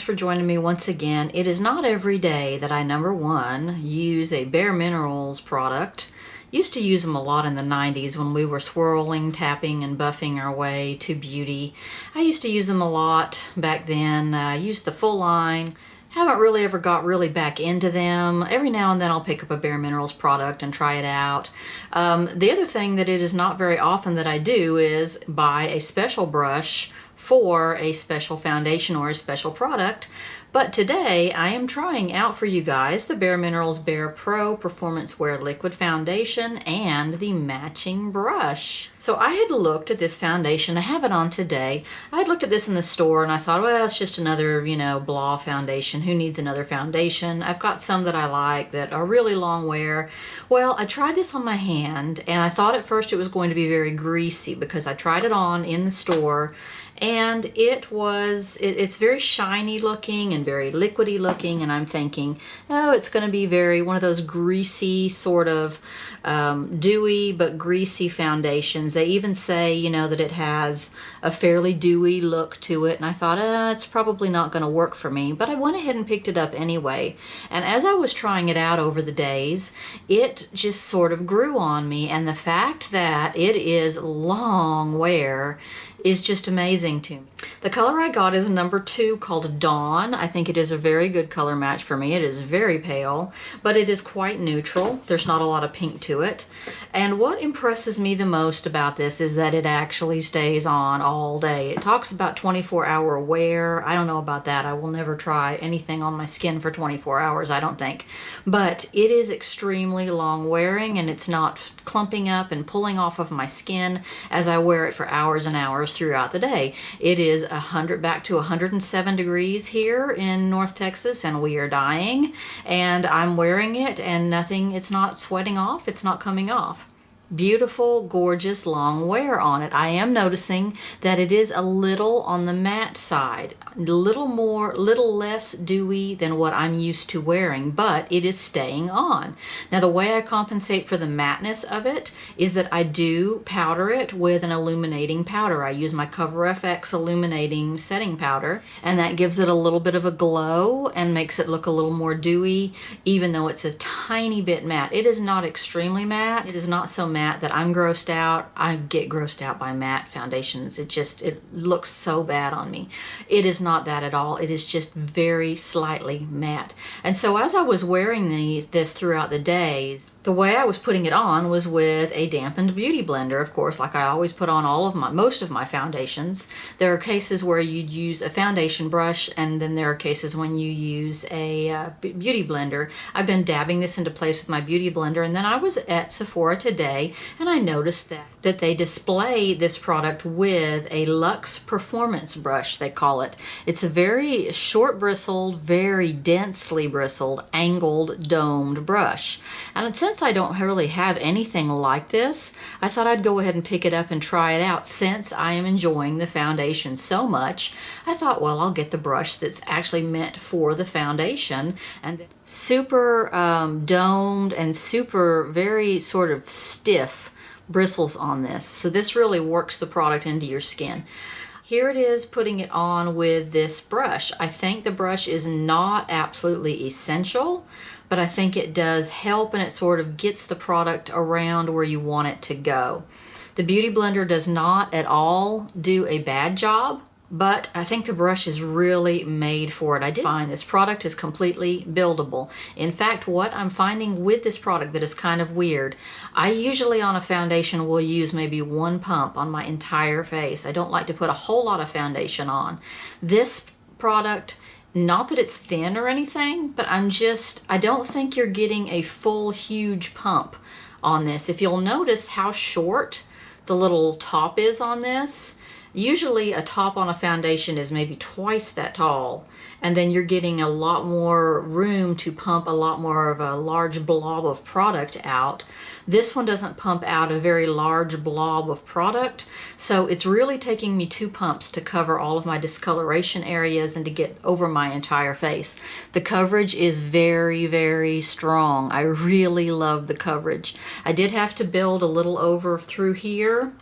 thanks for joining me once again. It is not every day that I, number one, use a Bare Minerals product. Used to use them a lot in the 90s when we were swirling, tapping, and buffing our way to beauty. I used to use them a lot back then. I used the full line. Haven't really ever got really back into them. Every now and then I'll pick up a Bare Minerals product and try it out. The other thing that it is not very often that I do is buy a special brush for a special foundation or a special product. But today I am trying out for you guys the Bare Minerals BarePro Performance Wear Liquid Foundation and the matching brush. So I had looked at this foundation. I have it on today. I had looked at this in the store and I thought, well, it's just another, blah foundation. Who needs another foundation? I've got some that I like that are really long wear. Well, I tried this on my hand and I thought at first it was going to be very greasy because I tried it on in the store. And it's very shiny looking and very liquidy looking, and I'm thinking, oh, it's going to be one of those greasy sort of dewy but greasy foundations. They even say, that it has a fairly dewy look to it, and I thought, it's probably not going to work for me, but I went ahead and picked it up anyway. And as I was trying it out over the days, it just sort of grew on me, and the fact that it is long wear is just amazing to me. The color I got is number 2 called Dawn. I think it is a very good color match for me. It is very pale, but it is quite neutral. There's not a lot of pink to it. And what impresses me the most about this is that it actually stays on all day. It talks about 24-hour wear. I don't know about that. I will never try anything on my skin for 24 hours, I don't think. But it is extremely long wearing, and it's not clumping up and pulling off of my skin as I wear it for hours and hours throughout the day. It is back to 107 degrees here in North Texas, and we are dying, and I'm wearing it and it's not sweating off, it's not coming off. Beautiful, gorgeous, long wear on it. I am noticing that it is a little on the matte side, little less dewy than what I'm used to wearing, but it is staying on. Now, the way I compensate for the mattness of it is that I do powder it with an illuminating powder. I use my Cover FX illuminating setting powder, and that gives it a little bit of a glow and makes it look a little more dewy, even though it's a tiny bit matte. It is not extremely matte. It is not so matte that I'm grossed out. I get grossed out by matte foundations. It looks so bad on me. It is not that at all. It is just very slightly matte. And so as I was wearing this throughout the days, the way I was putting it on was with a dampened beauty blender, of course, like I always put on most of my foundations. There are cases where you'd use a foundation brush, and then there are cases when you use a beauty blender. I've been dabbing this into place with my beauty blender, and then I was at Sephora today and I noticed that they display this product with a Luxe performance brush, they call it. It's a very short bristled, very densely bristled, angled, domed brush. And since I don't really have anything like this, I thought I'd go ahead and pick it up and try it out. Since I am enjoying the foundation so much, I thought, well, I'll get the brush that's actually meant for the foundation. And super domed and very sort of stiff bristles on this. So this really works the product into your skin. Here it is putting it on with this brush. I think the brush is not absolutely essential, but I think it does help, and it sort of gets the product around where you want it to go. The Beauty Blender does not at all do a bad job, but I think the brush is really made for it. I did find this product is completely buildable. In fact, what I'm finding with this product that is kind of weird, I usually on a foundation will use maybe 1 pump on my entire face. I don't like to put a whole lot of foundation on. This product, not that it's thin or anything, but I don't think you're getting a full huge pump on this. If you'll notice how short the little top is on this, usually a top on a foundation is maybe twice that tall, and then you're getting a lot more room to pump a lot more of a large blob of product out. This one doesn't pump out a very large blob of product, so it's really taking me 2 pumps to cover all of my discoloration areas and to get over my entire face. The coverage is very, very strong. I really love the coverage. I did have to build a little over through here,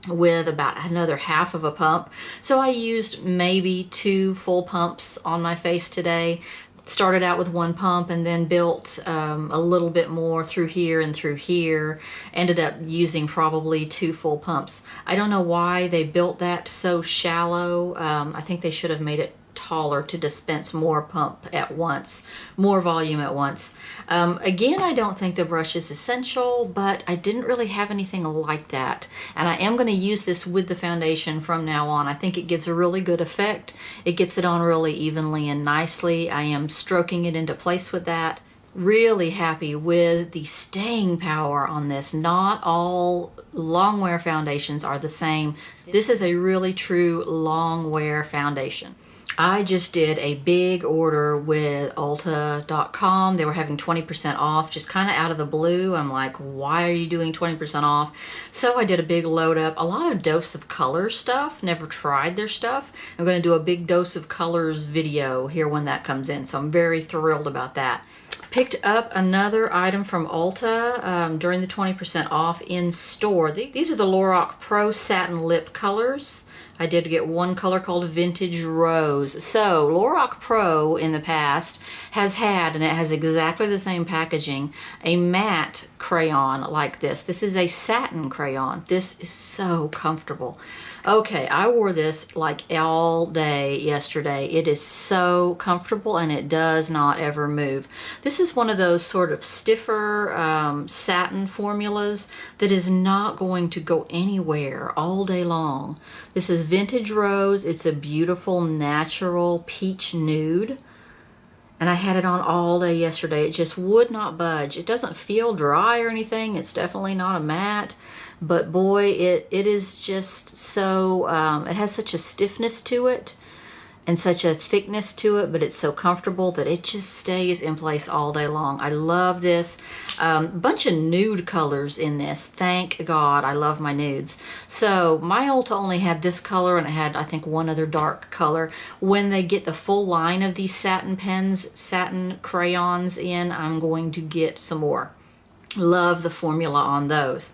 with about another half of a pump. So I used maybe 2 full pumps on my face today. Started out with 1 pump and then built a little bit more through here and through here. Ended up using probably 2 full pumps. I don't know why they built that so shallow. I think they should have made it taller to dispense more pump at once, more volume at once. Again, I don't think the brush is essential, but I didn't really have anything like that. And I am going to use this with the foundation from now on. I think it gives a really good effect. It gets it on really evenly and nicely. I am stroking it into place with that. Really happy with the staying power on this. Not all long wear foundations are the same. This is a really true long wear foundation. I just did a big order with Ulta.com. They were having 20% off, just kind of out of the blue. I'm like, why are you doing 20% off? So I did a big load up, a lot of Dose of Colors stuff. Never tried their stuff. I'm going to do a big Dose of Colors video here when that comes in, so I'm very thrilled about that. Picked up another item from Ulta during the 20% off in store. These are the Lorac Pro Satin Lip Colors. I did get 1 color called Vintage Rose. So Lorac Pro in the past has had, and it has exactly the same packaging, a matte crayon like this. This is a satin crayon. This is so comfortable. Okay, I wore this like all day yesterday. It is so comfortable and it does not ever move. This is one of those sort of stiffer satin formulas that is not going to go anywhere all day long. This is Vintage Rose. It's a beautiful natural peach nude. And I had it on all day yesterday. It just would not budge. It doesn't feel dry or anything. It's definitely not a matte. But boy, it is just so, it has such a stiffness to it and such a thickness to it, but it's so comfortable that it just stays in place all day long. I love this. Bunch of nude colors in this. Thank God, I love my nudes. So my Ulta only had this color, and it had, I think, 1 other dark color. When they get the full line of these satin pens, satin crayons in, I'm going to get some more. Love the formula on those.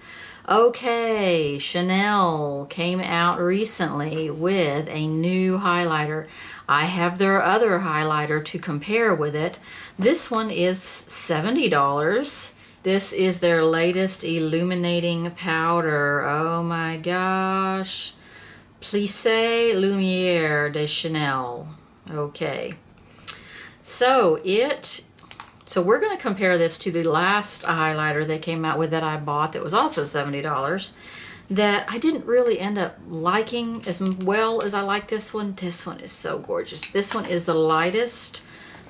Okay, Chanel came out recently with a new highlighter. I have their other highlighter to compare with it. This one is $70. This is their latest illuminating powder. Oh my gosh. Plissé Lumière de Chanel. Okay. So we're going to compare this to the last highlighter they came out with that I bought that was also $70 that I didn't really end up liking as well as I like this one. This one is so gorgeous. This one is the lightest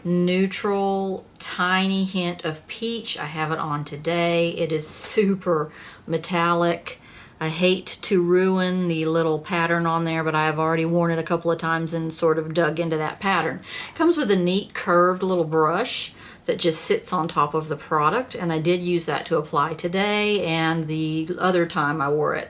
neutral tiny hint of peach. I have it on today. It is super metallic. I hate to ruin the little pattern on there, but I have already worn it a couple of times and sort of dug into that pattern. It comes with a neat curved little brush that just sits on top of the product, and I did use that to apply today and the other time I wore it.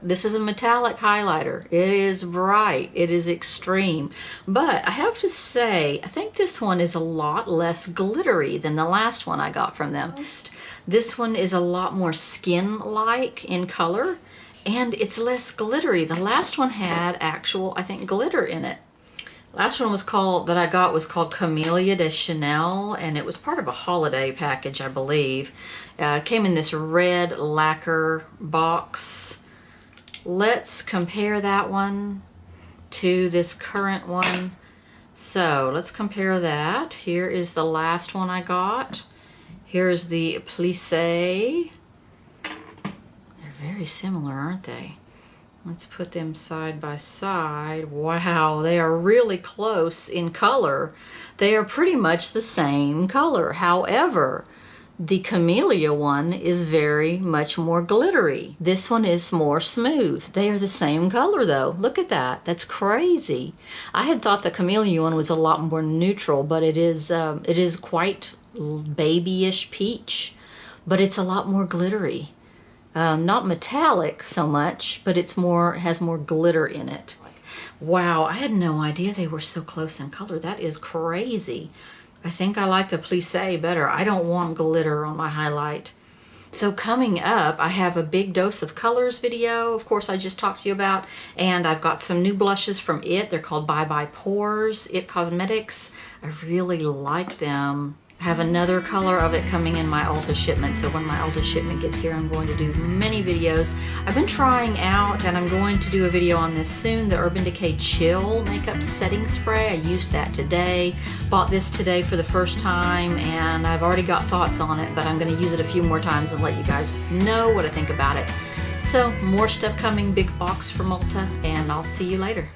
This is a metallic highlighter. It is bright. It is extreme. But I have to say, I think this one is a lot less glittery than the last one I got from them. This one is a lot more skin-like in color, and it's less glittery. The last one had actual, I think, glitter in it. Last one that I got was called Camellia de Chanel, and it was part of a holiday package, I believe. It came in this red lacquer box. Let's compare that one to this current one. So let's compare that. Here is the last one I got. Here's the Plissé. They're very similar, aren't they? Let's put them side by side. Wow, they are really close in color. They are pretty much the same color. However, the Camellia one is very much more glittery. This one is more smooth. They are the same color though. Look at that. That's crazy. I had thought the Camellia one was a lot more neutral, but it is quite babyish peach, but it's a lot more glittery. Not metallic so much, but it's has more glitter in it. Wow, I had no idea they were so close in color. That is crazy. I think I like the Plissé better. I don't want glitter on my highlight. So coming up, I have a big dose of colors video, of course I just talked to you about, and I've got some new blushes from IT. They're called Bye Bye Pores, IT Cosmetics. I really like them. I have another color of it coming in my Ulta shipment, so when my Ulta shipment gets here, I'm going to do many videos. I've been trying out, and I'm going to do a video on this soon, the Urban Decay Chill Makeup Setting Spray. I used that today. Bought this today for the first time, and I've already got thoughts on it, but I'm going to use it a few more times and let you guys know what I think about it. So, more stuff coming, big box from Ulta, and I'll see you later.